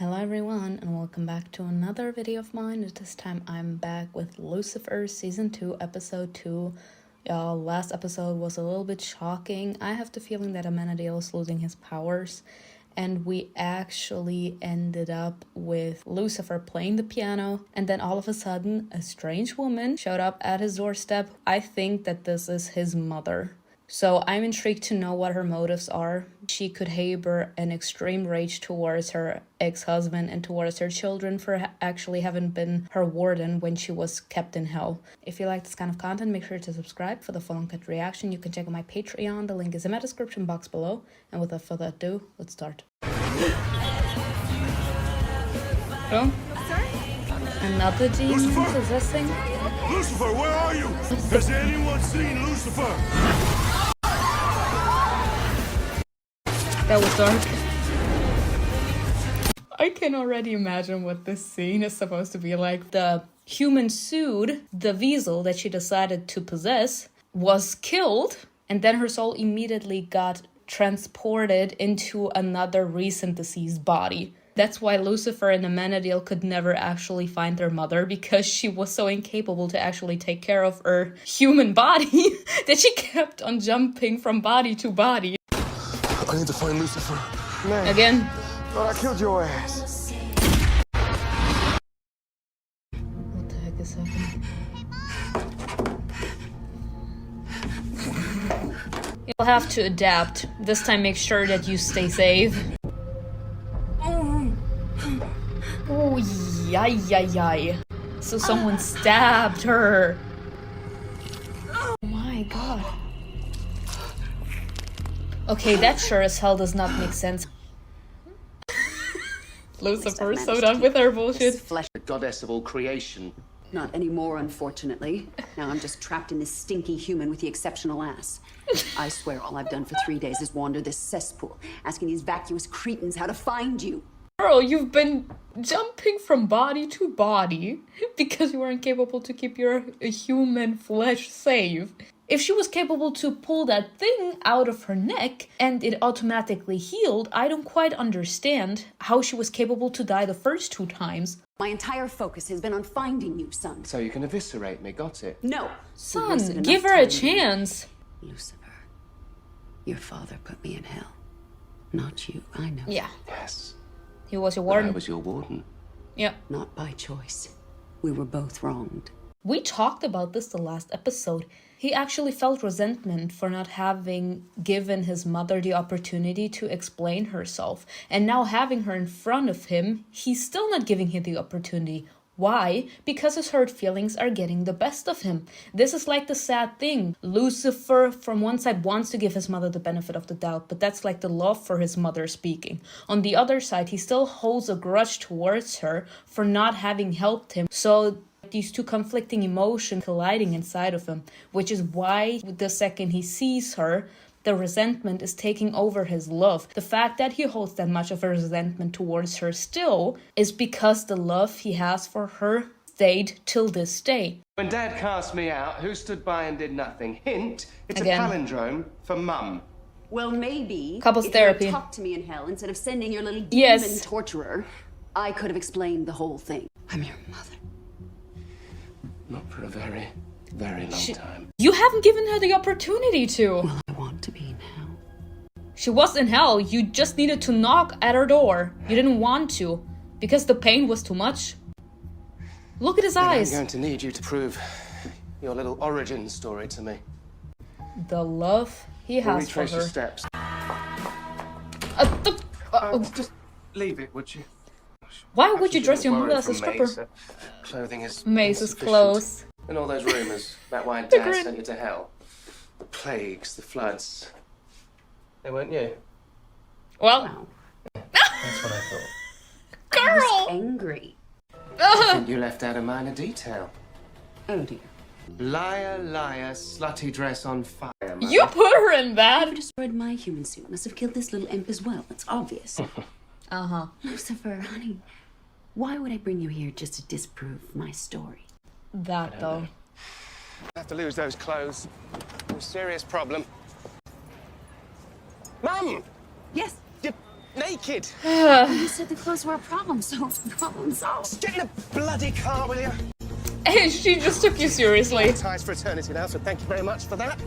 Hello everyone and welcome back to another video of mine. This time I'm back with Lucifer season 2 episode 2. Y'all, last episode was a little bit shocking. I have the feeling that Amenadiel is losing his powers, and we actually ended up with Lucifer playing the piano, and then all of a sudden a strange woman showed up at his doorstep. I think that this is his mother. So I'm intrigued to know what her motives are. She could harbor an extreme rage towards her ex-husband and towards her children for actually having been her warden when she was kept in hell. If you like this kind of content, make sure to subscribe for the full uncut reaction. You can check out my Patreon. The link is in my description box below. And without further ado, let's start. Oh? Another demon possessing? Lucifer, where are you? Has anyone seen Lucifer? That was dark. I can already imagine what this scene is supposed to be like. The human suit, the Weasel that she decided to possess, was killed, and then her soul immediately got transported into another recent deceased body. That's why Lucifer and Amenadiel could never actually find their mother, because she was so incapable to actually take care of her human body that she kept on jumping from body to body. I need to find Lucifer. Man. Again. Thought I killed your ass. What the heck is happening? You'll have to adapt. This time make sure that you stay safe. Oh, yay. So someone stabbed her. Oh my god. Okay, that sure as hell does not make sense. Lucifer is so done with her bullshit. Flesh, the goddess of all creation. Not anymore, unfortunately. Now I'm just trapped in this stinky human with the exceptional ass. I swear all I've done for 3 days is wander this cesspool, asking these vacuous cretins how to find you. Girl, you've been jumping from body to body because you were incapable to keep your human flesh safe. If she was capable to pull that thing out of her neck and it automatically healed, I don't quite understand how she was capable to die the first 2 times. My entire focus has been on finding you, son. So you can eviscerate me, got it? No. Son, give her a chance. Lucifer, your father put me in hell. Not you, I know. Yeah. Yes. He was your But I warden. was your warden. Yeah. Not by choice. We were both wronged. We talked about this the last episode. He actually felt resentment for not having given his mother the opportunity to explain herself. And now having her in front of him, he's still not giving her the opportunity. Why? Because his hurt feelings are getting the best of him. This is like the sad thing. Lucifer, from one side, wants to give his mother the benefit of the doubt, but that's like the love for his mother speaking. On the other side, he still holds a grudge towards her for not having helped him. So these two conflicting emotions colliding inside of him, which is why the second he sees her, the resentment is taking over his love. The fact that he holds that much of a resentment towards her still is because the love he has for her stayed till this day. When Dad cast me out, who stood by and did nothing? Hint, it's Again. a palindrome for Mum. Well, maybe Couples if therapy. you had talked to me in hell instead of sending your little demon Yes. torturer, I could have explained the whole thing. I'm your mother. Not for a very, very long time. You haven't given her the opportunity to. Well, I want to be in hell. She was in hell. You just needed to knock at her door. You didn't want to, because the pain was too much. Look at his I'm eyes. going to need you to prove your little origin story to me. The love he We'll has for retrace your her. steps. Just leave it, would you? Why would you Perhaps dress your shouldn't mother worry as a from stripper? Mace. Clothing is Mace is insufficient. close. And all those rumours about why The Dad grin. sent you to hell. The plagues, the floods. They weren't you. Well, Wow. That's what I thought. I was girl. angry. I think you left out a minor detail. Oh dear. Liar, liar, slutty dress on fire, mother. You put her in that. Whoever destroyed my human suit must have killed this little imp as well. It's obvious. Uh-huh. Lucifer, honey, why would I bring you here just to disprove my story? That though. I have to lose those clothes. A serious problem. Mum! Yes. naked. You said the clothes were a problem, so problem solved. Get in the bloody car, will you? And she just took you seriously. Ties for eternity now, so thank you very much for that.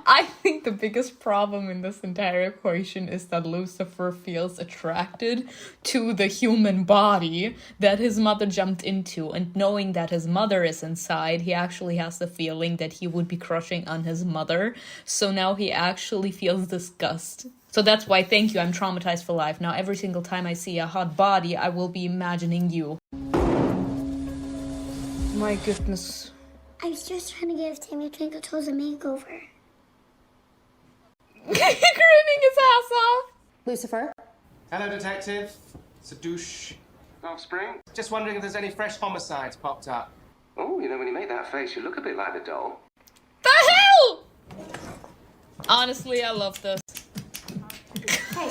I think the biggest problem in this entire equation is that Lucifer feels attracted to the human body that his mother jumped into, and knowing that his mother is inside, he actually has the feeling that he would be crushing on his mother. So now he actually feels disgust. So that's why, thank you, I'm traumatized for life. Now every single time I see a hot body, I will be imagining you. My goodness. I was just trying to give Timmy Twinkle Toes a makeover. Grinning his ass off. Lucifer? Hello, detective. It's a douche. Offspring? Just wondering if there's any fresh homicides popped up. Oh, you know, when you make that face, you look a bit like the doll. The hell? Honestly, I love this. Oh,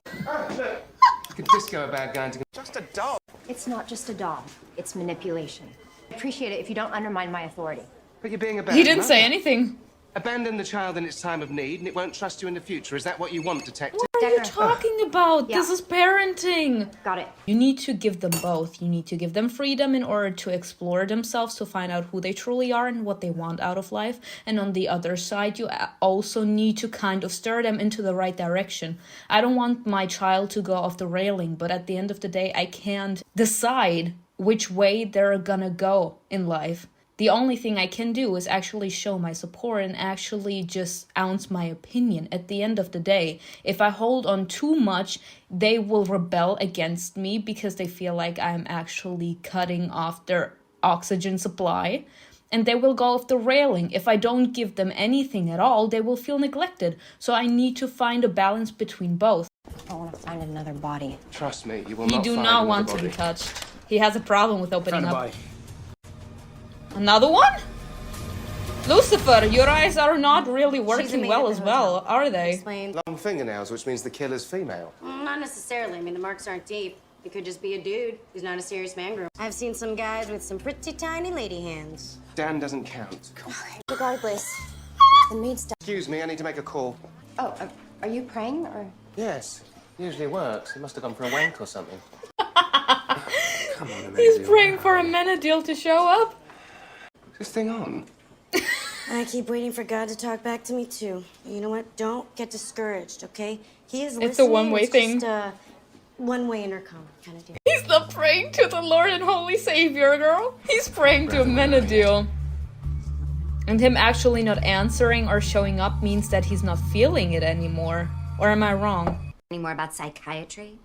look. Like a disco bad guy to just a doll. It's not just a doll. It's manipulation. I appreciate it if you don't undermine my authority. But you're being a bad He didn't mother. say anything. Abandon the child in its time of need, and it won't trust you in the future. Is that what you want, detective? What are you Decker. talking about? Yeah. This is parenting. Got it. You need to give them both. You need to give them freedom in order to explore themselves, to find out who they truly are and what they want out of life. And on the other side, you also need to kind of stir them into the right direction. I don't want my child to go off the railing, but at the end of the day, I can't decide which way they're gonna go in life. The only thing I can do is actually show my support and actually just ounce my opinion. At the end of the day, if I hold on too much, they will rebel against me because they feel like I'm actually cutting off their oxygen supply. And they will go off the railing. If I don't give them anything at all, they will feel neglected. So I need to find a balance between both. I want to find another body. Trust me, you will You not do find not another want to body. be touched. He has a problem with opening up. Bye. Another one? Lucifer, your eyes are not really She's a working maid well at as the well, hotel. are they? Explain. Long fingernails, which means the killer's female. Not necessarily. I mean, the marks aren't deep. It could just be a dude who's not a serious man groom. I've seen some guys with some pretty tiny lady hands. Dan doesn't count. Regardless, the maid stuff. Excuse me, I need to make a call. Oh, are you praying or? Yes, usually works. He must have gone for a wank or something. Come on, He's Amelia. praying for a Menadil to show up. Is this thing on? I keep waiting for God to talk back to me too. You know what? Don't get discouraged, okay? He is listening. It's a one-way thing. Just a one-way intercom kind of deal. He's not praying to the Lord and Holy Savior, girl. He's praying to a Menadil. And him actually not answering or showing up means that he's not feeling it anymore. Or am I wrong? Any more about psychiatry?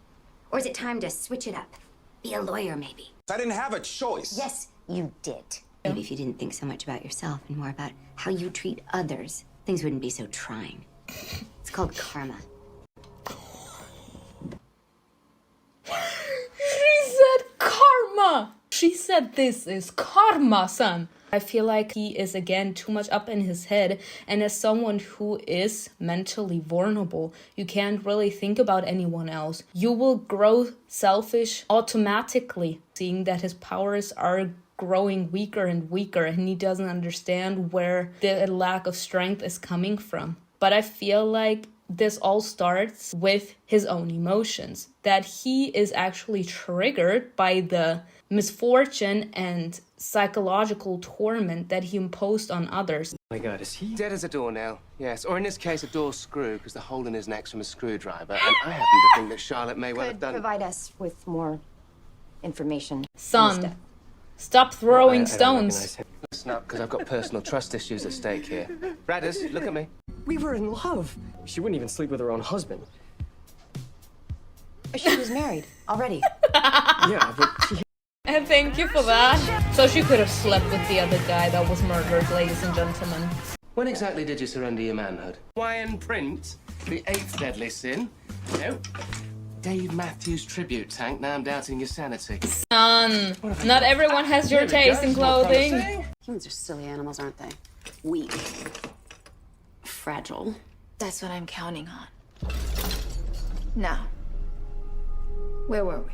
Or is it time to switch it up? Be a lawyer, maybe. I didn't have a choice. Yes, you did. Maybe if you didn't think so much about yourself and more about how you treat others, things wouldn't be so trying. It's called karma. She said karma. She said this is karma, son. I feel like he is again too much up in his head, and as someone who is mentally vulnerable, you can't really think about anyone else. You will grow selfish automatically, seeing that his powers are growing weaker and weaker, and he doesn't understand where the lack of strength is coming from. But I feel like this all starts with his own emotions, that he is actually triggered by the misfortune and psychological torment that he imposed on others. Oh my God, is he dead as a doornail? Yes, or in this case, a door screw, because the hole in his neck's from a screwdriver. And I happen to think that Charlotte may well have Could done. provide us with more information. Son, stop throwing I don't stones. recognize him. Listen up, because I've got personal trust issues at stake here. Bradders, look at me. We were in love. She wouldn't even sleep with her own husband. She was married already. Yeah, but she And thank you for that. So she could have slept with the other guy that was murdered, ladies and gentlemen. When exactly did you surrender your manhood? Hawaiian print, the eighth deadly sin. No. Dave Matthews tribute tank, now I'm doubting your sanity. Son, not everyone has your taste in clothing. Humans are silly animals, aren't they? Weak. Fragile. That's what I'm counting on. Now, where were we?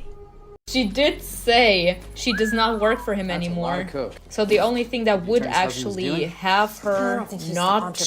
She did say she does not work for him anymore. So the only thing that would actually have her not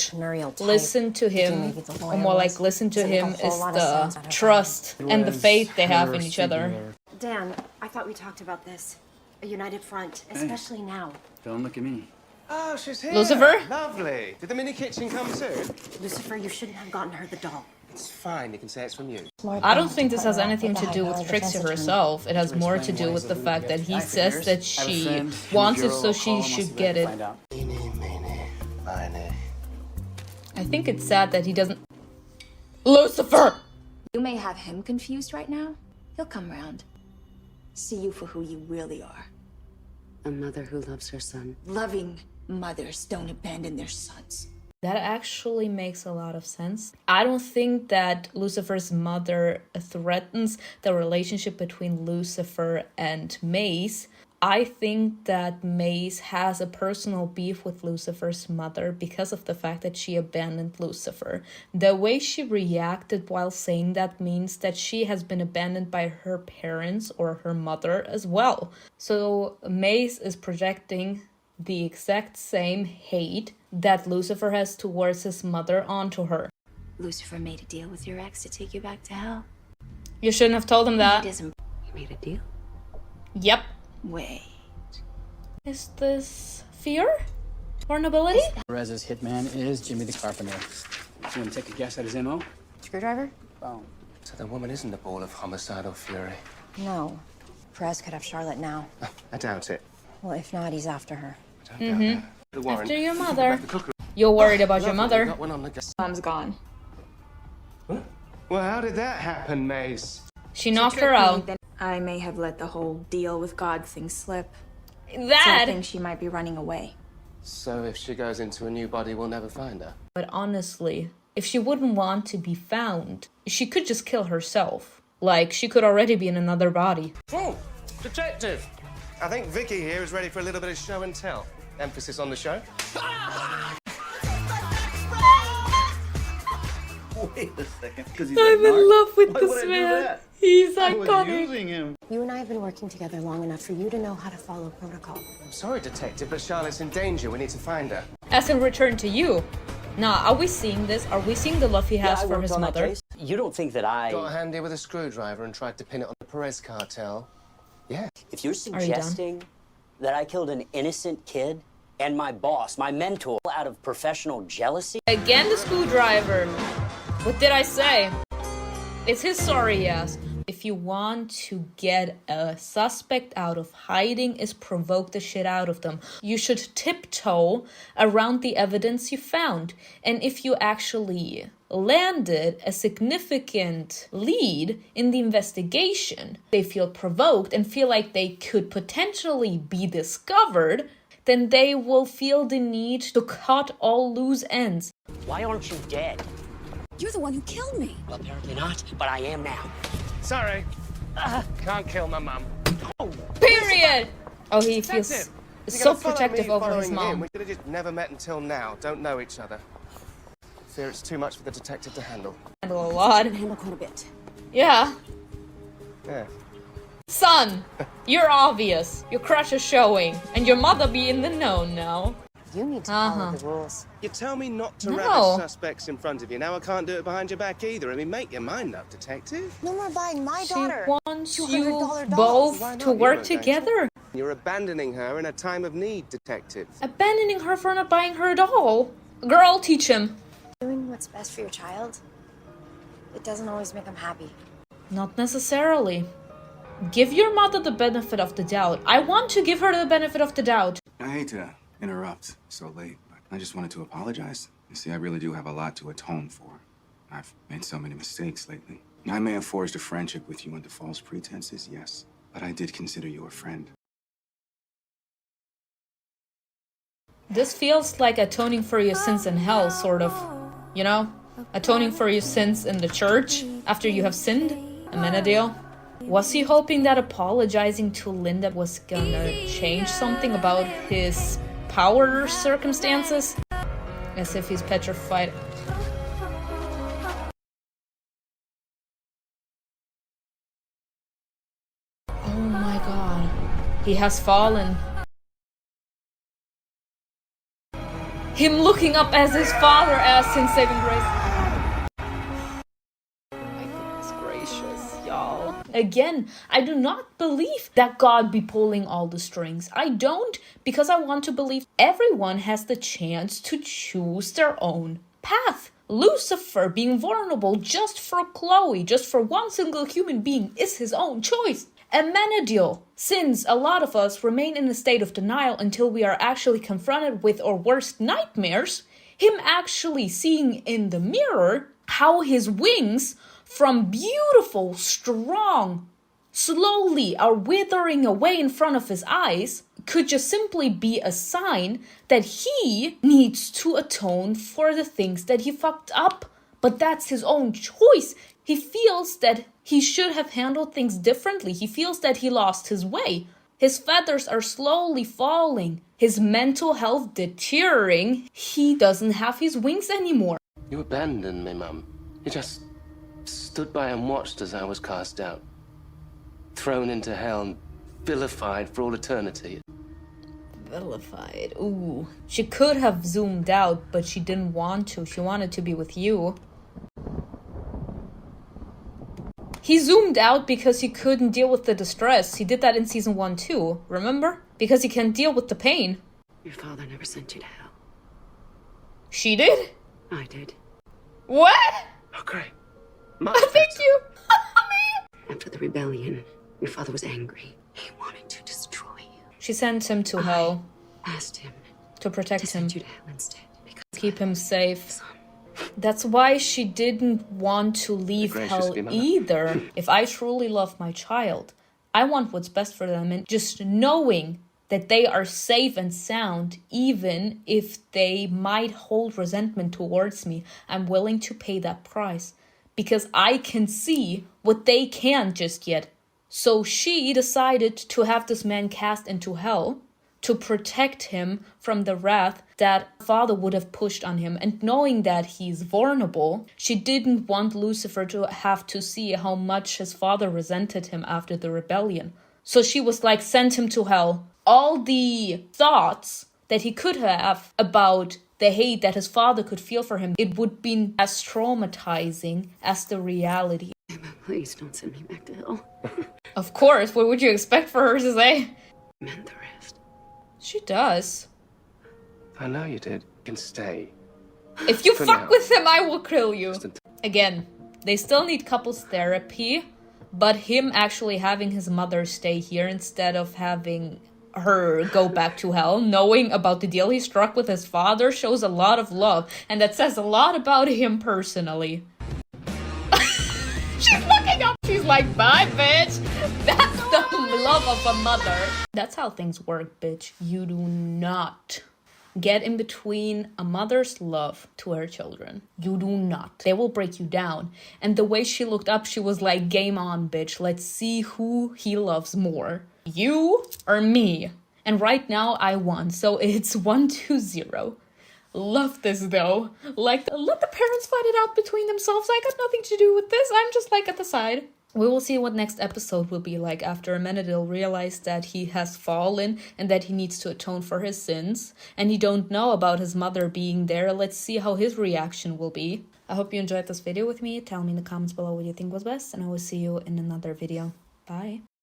listen to him, or more like listen to him, is the trust and the faith they have in each other. Dan, I thought we talked about this. A united front, especially now. Don't look at me. Oh, she's here. Lucifer? Lovely. Did the mini kitchen come soon? Lucifer, you shouldn't have gotten her the doll. It's fine. You can say it's from you. I don't think this has anything to do with Trixie herself. It has more to do with the fact that he says that she wants it, so she should get it. I think it's sad that he doesn't... Lucifer! You may have him confused right now. He'll come around. See you for who you really are. A mother who loves her son. Loving mothers don't abandon their sons. That actually makes a lot of sense. I don't think that Lucifer's mother threatens the relationship between Lucifer and Mace. I think that Mace has a personal beef with Lucifer's mother because of the fact that she abandoned Lucifer. The way she reacted while saying that means that she has been abandoned by her parents or her mother as well. So Mace is projecting the exact same hate that Lucifer has towards his mother onto her. Lucifer made a deal with your ex to take you back to hell. You shouldn't have told him that. He doesn't... You made a deal? Yep. Wait. Is this fear? Or nobility? Perez's hitman is Jimmy the Carpenter. You want to take a guess at his MO? Screwdriver? Boom. So the woman isn't a ball of homicidal fury. No. Perez could have Charlotte now. I doubt it. Well, if not, he's after her. I don't doubt that. The warrant. After your mother. You're worried about your mother. Got one on the gas. Mom's gone. What? Well, how did that happen, Mace? She knocked her out. I may have let the whole deal with God thing slip. So I That! think she might be running away. So if she goes into a new body, we'll never find her. But honestly, if she wouldn't want to be found, she could just kill herself. Like, she could already be in another body. Oh, detective! I think Vicky here is ready for a little bit of show and tell. Emphasis on the show. Wait a second. Because he's I'm in love with this would I do man. that? He's I was iconic. using him. You and I have been working together long enough for you to know how to follow protocol. I'm sorry, detective, but Charlotte's in danger. We need to find her. As in return to you. Nah, are we seeing this? Are we seeing the love he has for his mother? You don't think that I... Got a hand here with a screwdriver and tried to pin it on the Perez cartel. Yeah. If you're suggesting that I killed an innocent kid and my boss, my mentor, out of professional jealousy... Again, the screwdriver. What did I say? It's his sorry ass. If you want to get a suspect out of hiding is provoke the shit out of them. You should tiptoe around the evidence you found. And if you actually landed a significant lead in the investigation, they feel provoked and feel like they could potentially be discovered, then they will feel the need to cut all loose ends. Why aren't you dead? You're the one who killed me. Well, apparently not, but I am now. Sorry. Can't kill my mum. Period! Oh, he feels so protective over his mom. We could have just never met until now. Don't know each other. Fear it's too much for the detective to handle. Handle a lot. Handle quite a bit. Yeah. Yeah. Son, you're obvious. Your crush is showing. And your mother be in the know now. You need to follow the rules. You tell me not to No. ravish suspects in front of you. Now I can't do it behind your back either. I mean, make your mind up, detective. No more buying my She daughter. wants you $200 both Why not? to You work won't, together. You're abandoning her in a time of need, detective. Abandoning her for not buying her a doll. Girl, teach him. Doing what's best for your child, it doesn't always make them happy. Not necessarily. Give your mother the benefit of the doubt. I want to give her the benefit of the doubt. I hate to interrupt so late, but I just wanted to apologize. You see, I really do have a lot to atone for. I've made so many mistakes lately. I may have forged a friendship with you under false pretenses, yes, but I did consider you a friend. This feels like atoning for your sins in hell, sort of. You know? Atoning for your sins in the church after you have sinned? Amenadiel? Was he hoping that apologizing to Linda was gonna change something about his power circumstances? As if he's petrified. Oh He has fallen. Him looking up as his father asked in Saving Grace. My goodness gracious, y'all. Again, I do not believe that God be pulling all the strings. I don't, because I want to believe everyone has the chance to choose their own path. Lucifer being vulnerable just for Chloe, just for one single human being, is his own choice. Amenadiel, since a lot of us remain in a state of denial until we are actually confronted with our worst nightmares, him actually seeing in the mirror how his wings, from beautiful, strong, slowly are withering away in front of his eyes, could just simply be a sign that he needs to atone for the things that he fucked up. But that's his own choice. He feels that he should have handled things differently. He feels that he lost his way. His feathers are slowly falling. His mental health deteriorating. He doesn't have his wings anymore. You abandoned me, Mum. You just stood by and watched as I was cast out. Thrown into hell and vilified for all eternity. Vilified. Ooh. She could have zoomed out, but she didn't want to. She wanted to be with you. He zoomed out because he couldn't deal with the distress. He did that in season 1 too, remember? Because he can't deal with the pain. Your father never sent you to hell. She did? I did. What? Oh, great. Thank you. After the rebellion, your father was angry. He wanted to destroy you. She sent him to hell. Asked him to protect him. Send you to hell instead. Keep him safe. That's why she didn't want to leave hell either. If I truly love my child, I want what's best for them, and just knowing that they are safe and sound, even if they might hold resentment towards me, I'm willing to pay that price because I can see what they can't just yet. So she decided to have this man cast into hell to protect him from the wrath that father would have pushed on him. And knowing that he's vulnerable, she didn't want Lucifer to have to see how much his father resented him after the rebellion. So she was like, send him to hell. All the thoughts that he could have about the hate that his father could feel for him, it would be as traumatizing as the reality. Emma, please don't send me back to hell. Of course, what would you expect for her to say? Meant the rest. She does. I know you did. You can stay. If you fuck with him, I will kill you. Again, they still need couples therapy, but him actually having his mother stay here instead of having her go back to hell, knowing about the deal he struck with his father, shows a lot of love, and that says a lot about him personally. She's looking up. She's like, bye, bitch. That's the love of a mother. That's how things work, bitch. You do not get in between a mother's love to her children. You do not. They will break you down. And the way she looked up, she was like, game on, bitch. Let's see who he loves more. You or me? And right now I won. So it's 1-2-0. Love this though. Like, let the parents fight it out between themselves. I got nothing to do with this. I'm just like at the side. We will see what next episode will be like after Amenadiel realized that he has fallen and that he needs to atone for his sins. And he don't know about his mother being there. Let's see how his reaction will be. I hope you enjoyed this video with me. Tell me in the comments below what you think was best. And I will see you in another video. Bye.